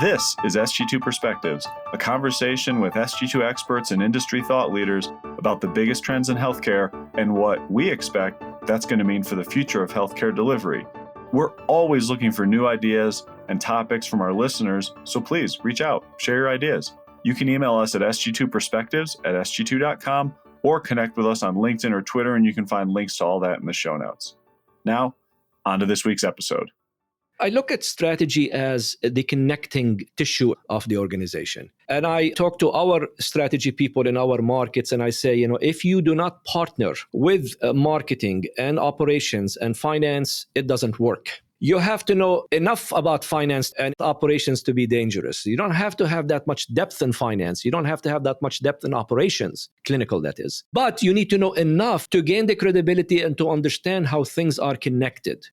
This is Sg2 Perspectives, a conversation with Sg2 experts and industry thought leaders about the biggest trends in healthcare and what we expect that's going to mean for the future of healthcare delivery. We're always looking for new ideas and topics from our listeners, so please reach out, share your ideas. You can email us at sg2perspectives@sg2.com or connect with us on LinkedIn or Twitter, and you can find links to all that in the show notes. Now, on to this week's episode. I look at strategy as the connecting tissue of the organization. And I talk to our strategy people in our markets and I say, if you do not partner with marketing and operations and finance, it doesn't work. You have to know enough about finance and operations to be dangerous. You don't have to have that much depth in finance. You don't have to have that much depth in operations, clinical that is. But you need to know enough to gain the credibility and to understand how things are connected.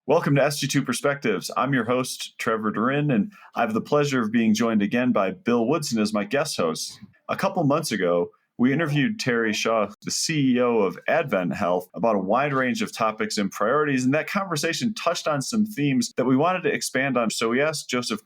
Welcome to Sg2 Perspectives. I'm your host, Trevor Durin, and I have the pleasure of being joined again by Bill Woodson as my guest host. A couple months ago, we interviewed Terry Shaw, the CEO of Advent Health, about a wide range of topics and priorities, and that conversation touched on some themes that we wanted to expand on. So we asked Josef,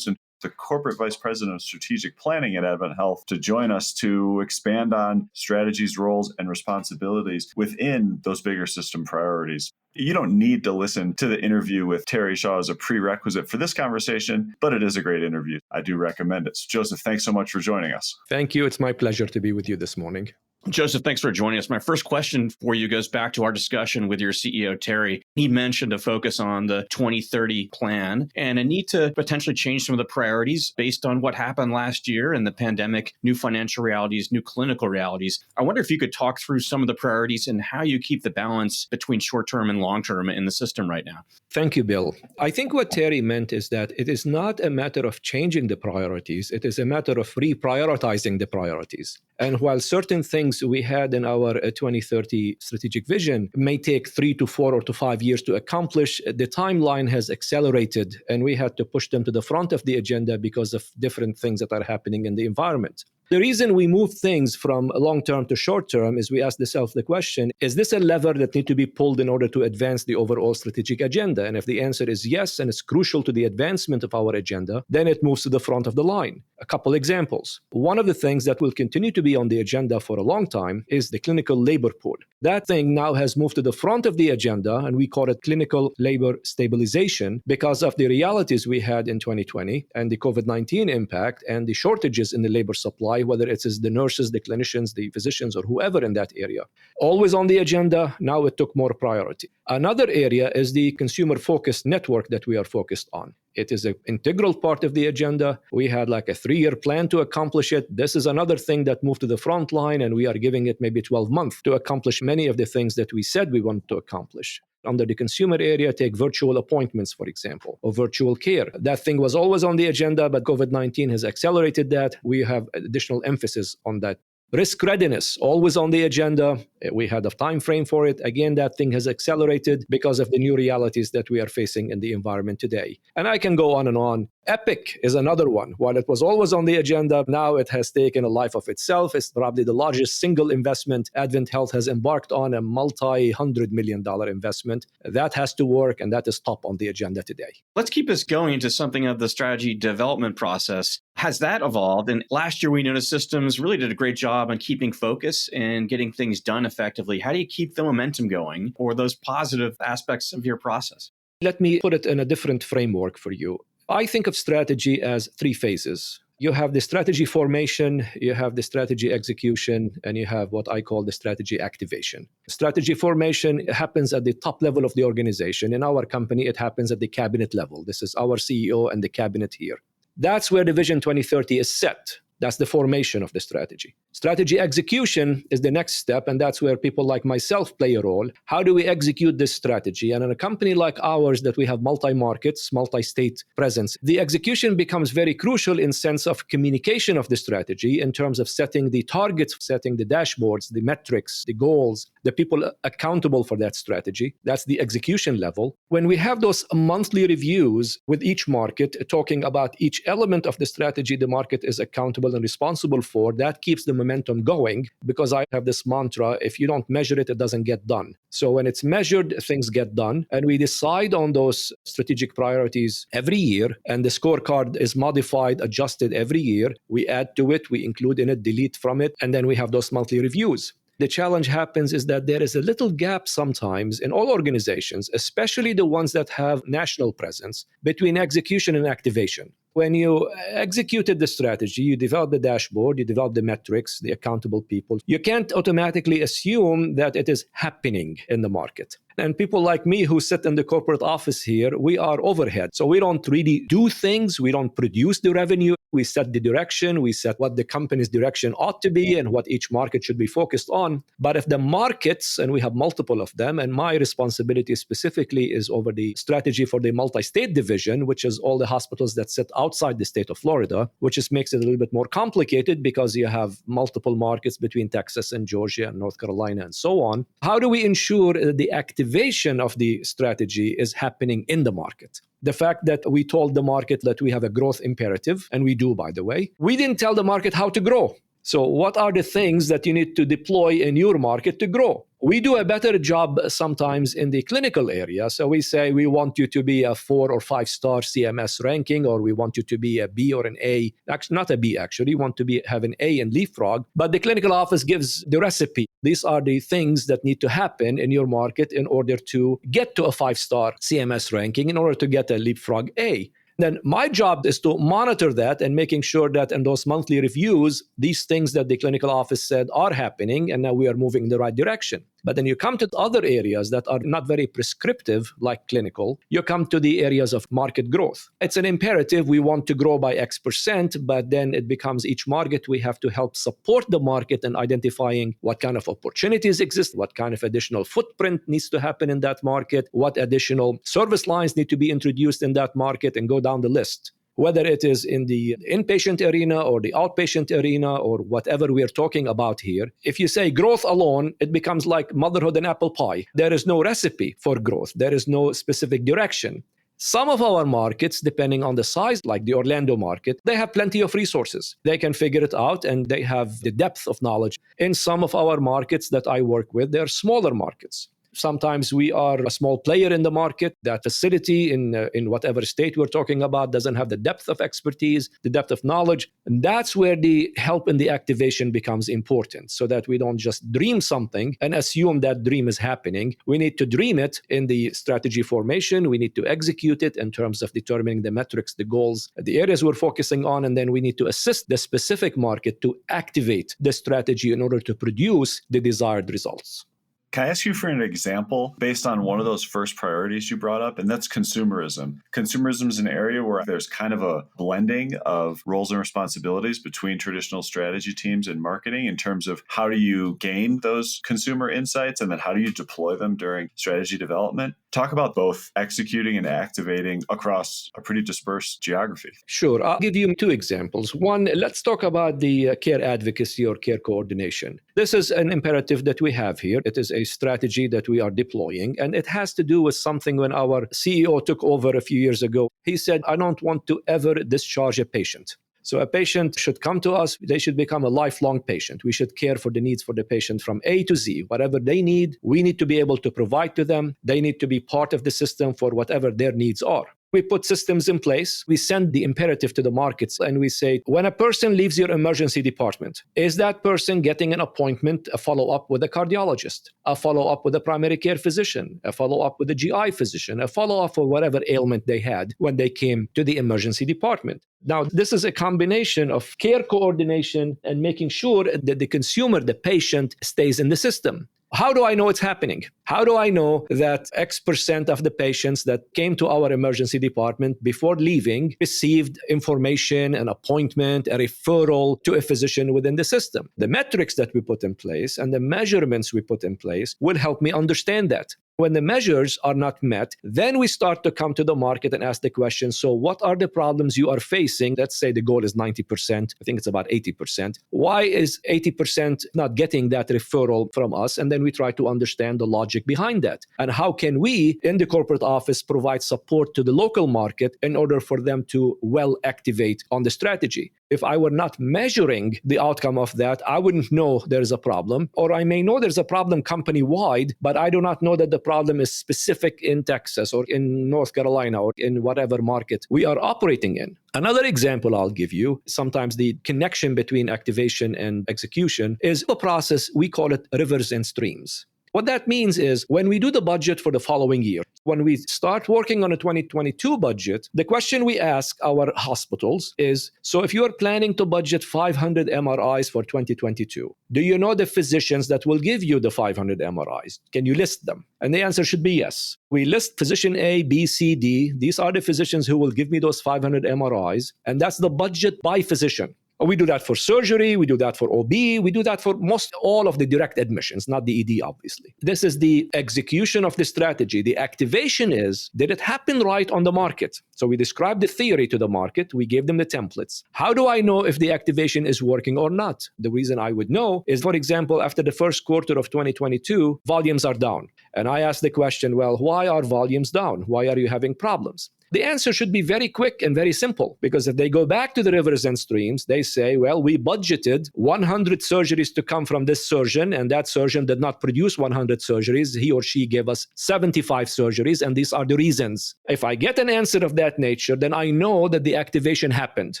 the Corporate Vice President of Strategic Planning at Advent Health, to join us to expand on strategies, roles, and responsibilities within those bigger system priorities. You don't need to listen to the interview with Terry Shaw as a prerequisite for this conversation, but it is a great interview. I do recommend it. So Josef, thanks so much for joining us. Thank you. It's my pleasure to be with you this morning. Josef, thanks for joining us. My first question for you goes back to our discussion with your CEO, Terry. He mentioned a focus on the 2030 plan and a need to potentially change some of the priorities based on what happened last year and the pandemic, new financial realities, new clinical realities. I wonder if you could talk through some of the priorities and how you keep the balance between short-term and long-term in the system right now. Thank you, Bill. I think what Terry meant is that it is not a matter of changing the priorities. It is a matter of reprioritizing the priorities. And while certain things we had in our 2030 strategic vision may take 3 to 4 or to 5 years to accomplish, the timeline has accelerated and we had to push them to the front of the agenda because of different things that are happening in the environment. The reason we move things from long-term to short-term is we ask ourselves the question, is this a lever that needs to be pulled in order to advance the overall strategic agenda? And if the answer is yes, and it's crucial to the advancement of our agenda, then it moves to the front of the line. A couple examples. One of the things that will continue to be on the agenda for a long time is the clinical labor pool. That thing now has moved to the front of the agenda, and we call it clinical labor stabilization because of the realities we had in 2020 and the COVID-19 impact and the shortages in the labor supply, whether it is the nurses, the clinicians, the physicians, or whoever in that area. Always on the agenda, now it took more priority. Another area is the consumer-focused network that we are focused on. It is an integral part of the agenda. We had like a 3-year plan to accomplish it. This is another thing that moved to the front line, and we are giving it maybe 12 months to accomplish many of the things that we said we want to accomplish. Under the consumer area, take virtual appointments, for example, or virtual care. That thing was always on the agenda, but COVID-19 has accelerated that. We have additional emphasis on that. Risk readiness, always on the agenda. We had a time frame for it. Again, that thing has accelerated because of the new realities that we are facing in the environment today. And I can go on and on. Epic is another one. While it was always on the agenda, now it has taken a life of itself. It's probably the largest single investment Advent Health has embarked on, a multi-$100 million investment. That has to work, and that is top on the agenda today. Let's keep us going into something of the strategy development process. Has that evolved? And last year, we noticed systems really did a great job on keeping focus and getting things done effectively. How do you keep the momentum going or those positive aspects of your process? Let me put it in a different framework for you. I think of strategy as 3 phases. You have the strategy formation, you have the strategy execution, and you have what I call the strategy activation. Strategy formation happens at the top level of the organization. In our company, it happens at the cabinet level. This is our CEO and the cabinet here. That's where the Vision 2030 is set. That's the formation of the strategy. Strategy execution is the next step, and that's where people like myself play a role. How do we execute this strategy? And in a company like ours that we have multi-markets, multi-state presence, the execution becomes very crucial in sense of communication of the strategy in terms of setting the targets, setting the dashboards, the metrics, the goals, the people accountable for that strategy. That's the execution level. When we have those monthly reviews with each market, talking about each element of the strategy the market is accountable and responsible for, that keeps the momentum going, because I have this mantra, if you don't measure it, it doesn't get done. So when it's measured, things get done. And we decide on those strategic priorities every year. And the scorecard is modified, adjusted every year. We add to it, we include in it, delete from it. And then we have those monthly reviews. The challenge happens is that there is a little gap sometimes in all organizations, especially the ones that have national presence, between execution and activation. When you executed the strategy, you develop the dashboard, you develop the metrics, the accountable people, you can't automatically assume that it is happening in the market. And people like me who sit in the corporate office here, we are overhead. So we don't really do things. We don't produce the revenue. We set the direction. We set what the company's direction ought to be and what each market should be focused on. But if the markets, and we have multiple of them, and my responsibility specifically is over the strategy for the multi-state division, which is all the hospitals that sit outside the state of Florida, which just makes it a little bit more complicated because you have multiple markets between Texas and Georgia and North Carolina and so on. How do we ensure that the activation of the strategy is happening in the market? The fact that we told the market that we have a growth imperative, and we do, by the way, we didn't tell the market how to grow. So what are the things that you need to deploy in your market to grow? We do a better job sometimes in the clinical area. So we say we want you to be a 4 or 5 star CMS ranking, or we want you to be a B or an A. Actually, not a B, actually. We want to have an A in Leapfrog. But the clinical office gives the recipe. These are the things that need to happen in your market in order to get to a 5-star CMS ranking, in order to get a Leapfrog A. Then my job is to monitor that and making sure that in those monthly reviews, these things that the clinical office said are happening, and now we are moving in the right direction. But then you come to other areas that are not very prescriptive, like clinical. You come to the areas of market growth. It's an imperative. We want to grow by X%, but then it becomes each market we have to help support the market in identifying what kind of opportunities exist, what kind of additional footprint needs to happen in that market, what additional service lines need to be introduced in that market, and go down the list. Whether it is in the inpatient arena or the outpatient arena or whatever we're talking about here, if you say growth alone, it becomes like motherhood and apple pie. There is no recipe for growth. There is no specific direction. Some of our markets, depending on the size, like the Orlando market, they have plenty of resources. They can figure it out and they have the depth of knowledge. In some of our markets that I work with, they're smaller markets. Sometimes we are a small player in the market. That facility in whatever state we're talking about doesn't have the depth of expertise, the depth of knowledge. And that's where the help in the activation becomes important, so that we don't just dream something and assume that dream is happening. We need to dream it in the strategy formation. We need to execute it in terms of determining the metrics, the goals, the areas we're focusing on. And then we need to assist the specific market to activate the strategy in order to produce the desired results. Can I ask you for an example based on one of those first priorities you brought up? And that's consumerism. Consumerism is an area where there's kind of a blending of roles and responsibilities between traditional strategy teams and marketing in terms of how do you gain those consumer insights and then how do you deploy them during strategy development? Talk about both executing and activating across a pretty dispersed geography. Sure. I'll give you 2 examples. One, let's talk about the care advocacy or care coordination. This is an imperative that we have here. It is a strategy that we are deploying, and it has to do with something when our CEO took over a few years ago. He said, I don't want to ever discharge a patient. So a patient should come to us. They should become a lifelong patient. We should care for the needs for the patient from A to Z. Whatever they need, we need to be able to provide to them. They need to be part of the system for whatever their needs are. We put systems in place. We send the imperative to the markets and we say, when a person leaves your emergency department, is that person getting an appointment, a follow-up with a cardiologist, a follow-up with a primary care physician, a follow-up with a GI physician, a follow-up for whatever ailment they had when they came to the emergency department? Now, this is a combination of care coordination and making sure that the consumer, the patient, stays in the system. How do I know it's happening? How do I know that X% of the patients that came to our emergency department before leaving received information, an appointment, a referral to a physician within the system? The metrics that we put in place and the measurements we put in place will help me understand that. When the measures are not met, then we start to come to the market and ask the question, so what are the problems you are facing? Let's say the goal is 90%. I think it's about 80%. Why is 80% not getting that referral from us? And then we try to understand the logic behind that. And how can we, in the corporate office, provide support to the local market in order for them to well activate on the strategy? If I were not measuring the outcome of that, I wouldn't know there's a problem. Or I may know there's a problem company-wide, but I do not know that the problem is specific in Texas or in North Carolina or in whatever market we are operating in. Another example I'll give you, sometimes the connection between activation and execution is a process, we call it rivers and streams. What that means is when we do the budget for the following year, when we start working on a 2022 budget, the question we ask our hospitals is, so if you are planning to budget 500 MRIs for 2022, do you know the physicians that will give you the 500 MRIs? Can you list them? And the answer should be yes. We list physician A, B, C, D. These are the physicians who will give me those 500 MRIs, and that's the budget by physician. We do that for surgery, we do that for OB, we do that for most all of the direct admissions, not the ED, obviously. This is the execution of the strategy. The activation is, did it happen right on the market? So we described the theory to the market, we gave them the templates. How do I know if the activation is working or not? The reason I would know is, for example, after the first quarter of 2022, volumes are down. And I asked the question, well, why are volumes down? Why are you having problems? The answer should be very quick and very simple, because if they go back to the rivers and streams, they say, well, we budgeted 100 surgeries to come from this surgeon, and that surgeon did not produce 100 surgeries. He or she gave us 75 surgeries, and these are the reasons. If I get an answer of that nature, then I know that the activation happened.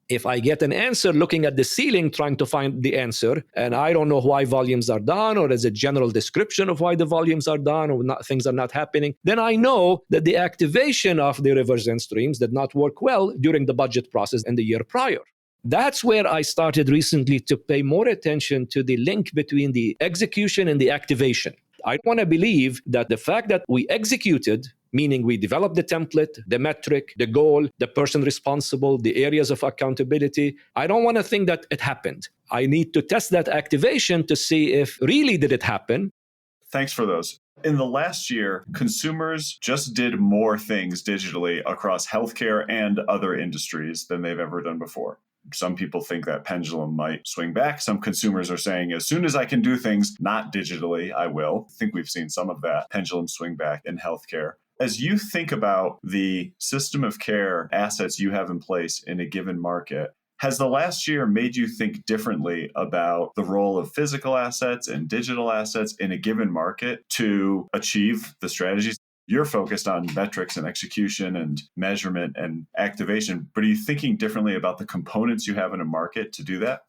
If I get an answer looking at the ceiling trying to find the answer, and I don't know why volumes are down, or there's a general description of why the volumes are down, or things are not happening, then I know that the activation of the rivers and streams did not work well during the budget process in the year prior. That's where I started recently to pay more attention to the link between the execution and the activation. I want to believe that the fact that we executed, meaning we developed the template, the metric, the goal, the person responsible, the areas of accountability, I don't want to think that it happened. I need to test that activation to see if really did it happen. Thanks for those. In the last year, consumers just did more things digitally across healthcare and other industries than they've ever done before. Some people think that pendulum might swing back. Some consumers are saying, as soon as I can do things not digitally, I will. I think we've seen some of that pendulum swing back in healthcare. As you think about the system of care assets you have in place in a given market, has the last year made you think differently about the role of physical assets and digital assets in a given market to achieve the strategies? You're focused on metrics and execution and measurement and activation, but are you thinking differently about the components you have in a market to do that?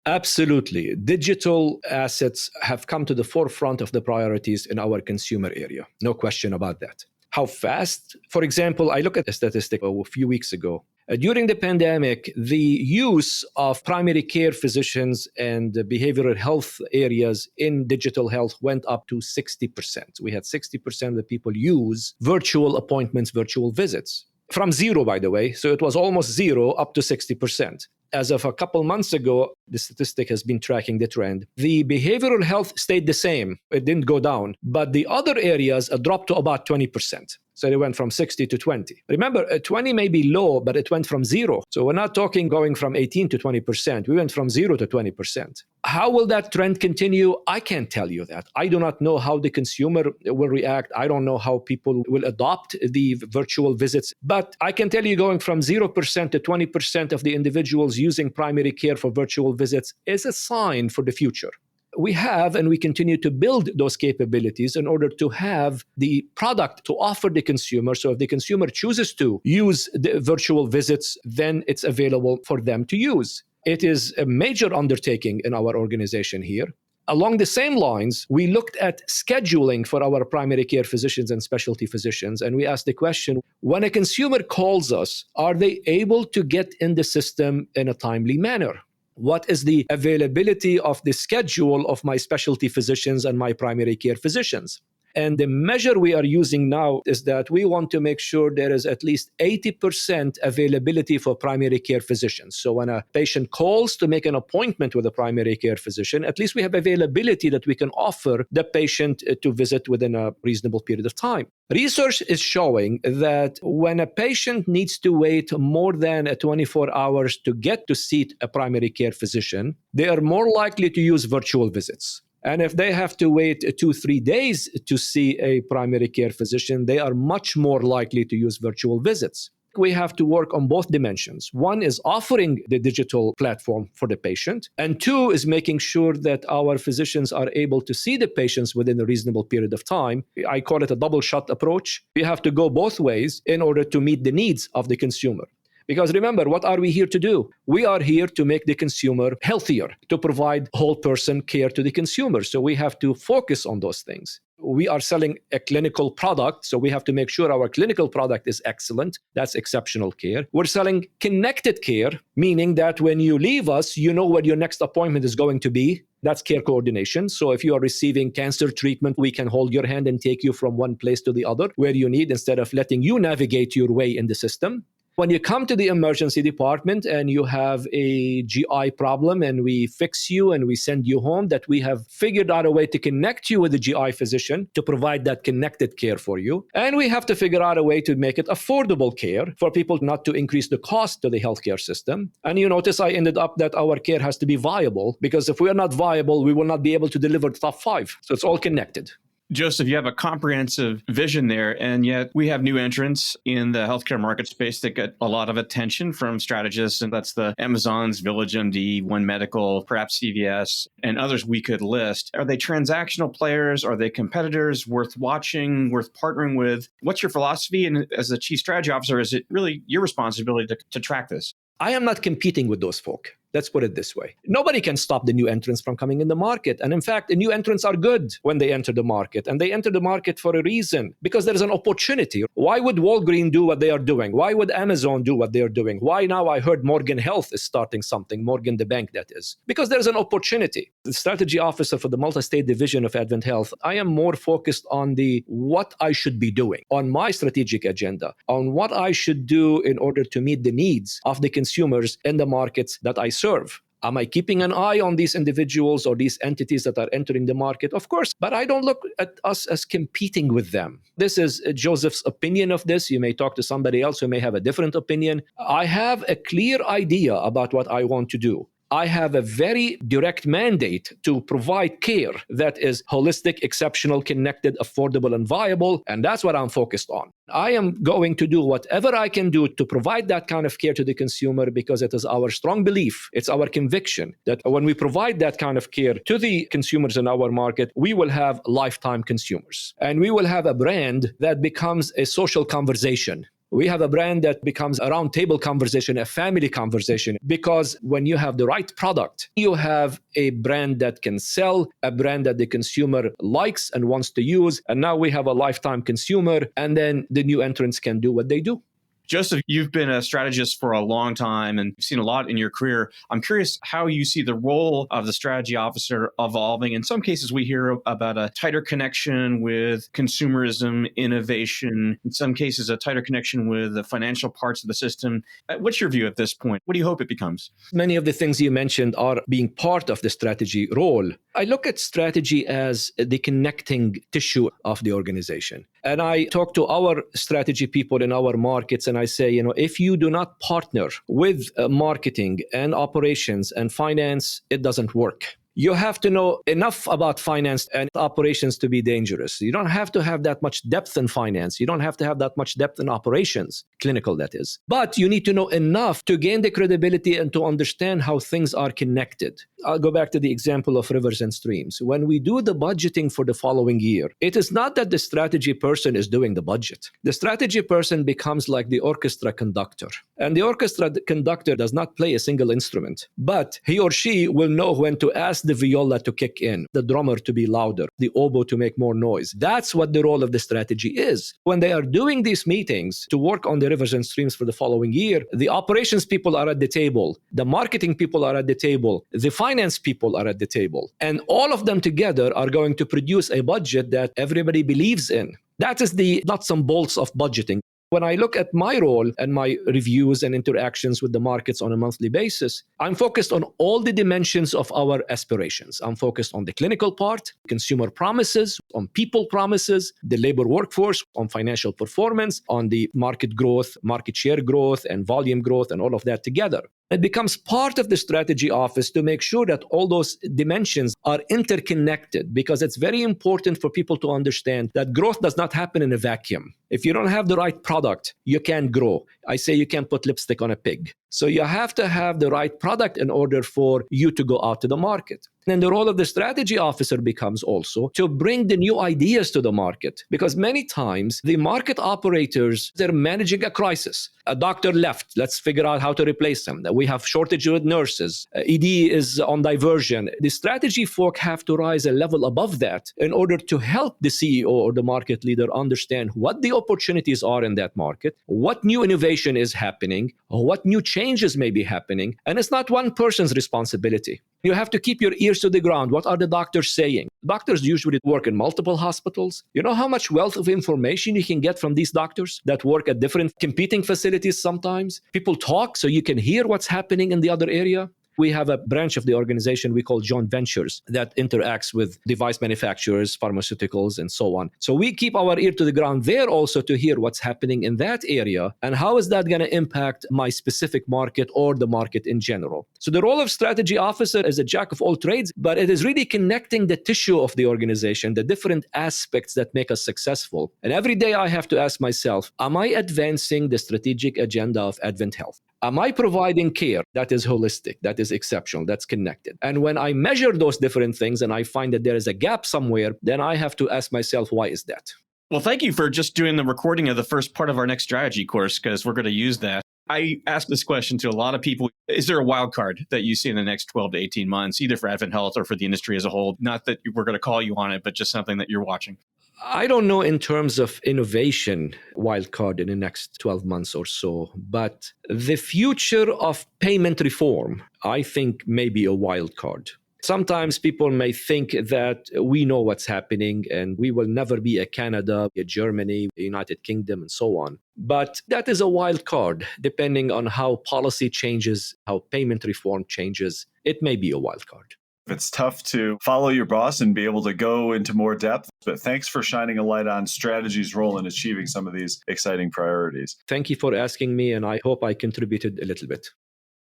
Absolutely. Digital assets have come to the forefront of the priorities in our consumer area. No question about that. How fast? For example, I looked at a statistic a few weeks ago. During the pandemic, the use of primary care physicians and behavioral health areas in digital health went up to 60%. We had 60% of the people use virtual appointments, virtual visits. From zero, by the way. So it was almost zero up to 60%. As of a couple months ago, the statistic has been tracking the trend. The behavioral health stayed the same. It didn't go down. But the other areas dropped to about 20%. So they went from 60 to 20. Remember, 20 may be low, but it went from zero. So we're not talking going from 18 to 20%. We went from 0 to 20%. How will that trend continue? I can't tell you that. I do not know how the consumer will react. I don't know how people will adopt the virtual visits. But I can tell you going from 0% to 20% of the individuals using primary care for virtual visits is a sign for the future. We have and we continue to build those capabilities in order to have the product to offer the consumer. So if the consumer chooses to use the virtual visits, then it's available for them to use. It is a major undertaking in our organization here. Along the same lines, we looked at scheduling for our primary care physicians and specialty physicians, and we asked the question, when a consumer calls us, are they able to get in the system in a timely manner? What is the availability of the schedule of my specialty physicians and my primary care physicians? And the measure we are using now is that we want to make sure there is at least 80% availability for primary care physicians. So when a patient calls to make an appointment with a primary care physician, at least we have availability that we can offer the patient to visit within a reasonable period of time. Research is showing that when a patient needs to wait more than 24 hours to get to see a primary care physician, they are more likely to use virtual visits. And if they have to wait 2-3 days to see a primary care physician, they are much more likely to use virtual visits. We have to work on both dimensions. One is offering the digital platform for the patient, and two is making sure that our physicians are able to see the patients within a reasonable period of time. I call it a double shot approach. We have to go both ways in order to meet the needs of the consumer. Because remember, what are we here to do? We are here to make the consumer healthier, to provide whole person care to the consumer. So we have to focus on those things. We are selling a clinical product, so we have to make sure our clinical product is excellent. That's exceptional care. We're selling connected care, meaning that when you leave us, you know where your next appointment is going to be. That's care coordination. So if you are receiving cancer treatment, we can hold your hand and take you from one place to the other where you need, instead of letting you navigate your way in the system. When you come to the emergency department and you have a GI problem and we fix you and we send you home, that we have figured out a way to connect you with the GI physician to provide that connected care for you. And we have to figure out a way to make it affordable care for people, not to increase the cost to the healthcare system. And you notice I ended up that our care has to be viable, because if we are not viable, we will not be able to deliver the top 5. So it's all connected. Josef, you have a comprehensive vision there, and yet we have new entrants in the healthcare market space that get a lot of attention from strategists, and that's the Amazons, VillageMD, One Medical, perhaps CVS, and others we could list. Are they transactional players? Are they competitors worth watching, worth partnering with? What's your philosophy? And as the chief strategy officer, is it really your responsibility to track this? I am not competing with those folk. Let's put it this way. Nobody can stop the new entrants from coming in the market. And in fact, the new entrants are good when they enter the market. And they enter the market for a reason, because there's an opportunity. Why would Walgreens do what they are doing? Why would Amazon do what they are doing? Why now I heard Morgan Health is starting something, Morgan the bank that is? Because there's an opportunity. The strategy officer for the multi-state division of Advent Health, I am more focused on the what I should be doing, on my strategic agenda, on what I should do in order to meet the needs of the consumers in the markets that I serve. Am I keeping an eye on these individuals or these entities that are entering the market? Of course, but I don't look at us as competing with them. This is Josef's opinion of this. You may talk to somebody else who may have a different opinion. I have a clear idea about what I want to do. I have a very direct mandate to provide care that is holistic, exceptional, connected, affordable, and viable. And that's what I'm focused on. I am going to do whatever I can do to provide that kind of care to the consumer, because it is our strong belief, it's our conviction that when we provide that kind of care to the consumers in our market, we will have lifetime consumers. And we will have a brand that becomes a social conversation. We have a brand that becomes a round table conversation, a family conversation, because when you have the right product, you have a brand that can sell, a brand that the consumer likes and wants to use. And now we have a lifetime consumer, and then the new entrants can do what they do. Josef, you've been a strategist for a long time and you've seen a lot in your career. I'm curious how you see the role of the strategy officer evolving. In some cases, we hear about a tighter connection with consumerism, innovation. In some cases, a tighter connection with the financial parts of the system. What's your view at this point? What do you hope it becomes? Many of the things you mentioned are being part of the strategy role. I look at strategy as the connecting tissue of the organization. And I talk to our strategy people in our markets and I say, if you do not partner with marketing and operations and finance, it doesn't work. You have to know enough about finance and operations to be dangerous. You don't have to have that much depth in finance. You don't have to have that much depth in operations, clinical that is. But you need to know enough to gain the credibility and to understand how things are connected. I'll go back to the example of rivers and streams. When we do the budgeting for the following year, it is not that the strategy person is doing the budget. The strategy person becomes like the orchestra conductor. And the orchestra conductor does not play a single instrument, but he or she will know when to ask the viola to kick in, the drummer to be louder, the oboe to make more noise. That's what the role of the strategy is. When they are doing these meetings to work on the rivers and streams for the following year, the operations people are at the table, the marketing people are at the table, the finance people are at the table, and all of them together are going to produce a budget that everybody believes in. That is the nuts and bolts of budgeting. When I look at my role and my reviews and interactions with the markets on a monthly basis, I'm focused on all the dimensions of our aspirations. I'm focused on the clinical part, consumer promises, on people promises, the labor workforce, on financial performance, on the market growth, market share growth, and volume growth, and all of that together. It becomes part of the strategy office to make sure that all those dimensions are interconnected, because it's very important for people to understand that growth does not happen in a vacuum. If you don't have the right product, you can't grow. I say you can't put lipstick on a pig. So you have to have the right product in order for you to go out to the market. And the role of the strategy officer becomes also to bring the new ideas to the market, because many times the market operators, they're managing a crisis. A doctor left, let's figure out how to replace them. We have shortage with nurses. ED is on diversion. The strategy folk have to rise a level above that in order to help the CEO or the market leader understand what the opportunities are in that market, what new innovation is happening, what new changes may be happening. And it's not one person's responsibility. You have to keep your ears to the ground. What are the doctors saying? Doctors usually work in multiple hospitals. You know how much wealth of information you can get from these doctors that work at different competing facilities sometimes? People talk so you can hear what's happening in the other area. We have a branch of the organization we call joint ventures that interacts with device manufacturers, pharmaceuticals, and so on. So we keep our ear to the ground there also to hear what's happening in that area and how is that going to impact my specific market or the market in general. So the role of strategy officer is a jack of all trades, but it is really connecting the tissue of the organization, the different aspects that make us successful. And every day I have to ask myself, am I advancing the strategic agenda of Advent Health? Am I providing care that is holistic, that is exceptional, that's connected? And when I measure those different things and I find that there is a gap somewhere, then I have to ask myself, why is that? Well, thank you for just doing the recording of the first part of our next strategy course, because we're going to use that. I ask this question to a lot of people. Is there a wild card that you see in the next 12 to 18 months, either for Advent Health or for the industry as a whole? Not that we're going to call you on it, but just something that you're watching. I don't know in terms of innovation wildcard in the next 12 months or so, but the future of payment reform, I think, may be a wildcard. Sometimes people may think that we know what's happening and we will never be a Canada, a Germany, a United Kingdom, and so on. But that is a wild card. Depending on how policy changes, how payment reform changes, it may be a wild card. It's tough to follow your boss and be able to go into more depth, but thanks for shining a light on strategy's role in achieving some of these exciting priorities. Thank you for asking me, and I hope I contributed a little bit.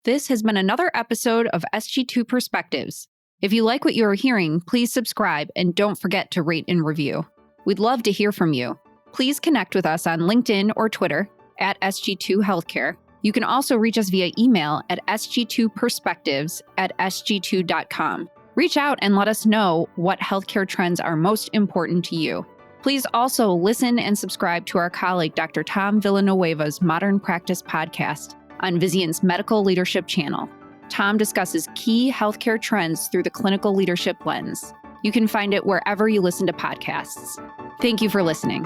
This has been another episode of Sg2 Perspectives. If you like what you are hearing, please subscribe and don't forget to rate and review. We'd love to hear from you. Please connect with us on LinkedIn or Twitter at Sg2 Healthcare. You can also reach us via email at sg2perspectives@sg2.com. Reach out and let us know what healthcare trends are most important to you. Please also listen and subscribe to our colleague, Dr. Tom Villanueva's Modern Practice podcast on Vizient's Medical Leadership channel. Tom discusses key healthcare trends through the clinical leadership lens. You can find it wherever you listen to podcasts. Thank you for listening.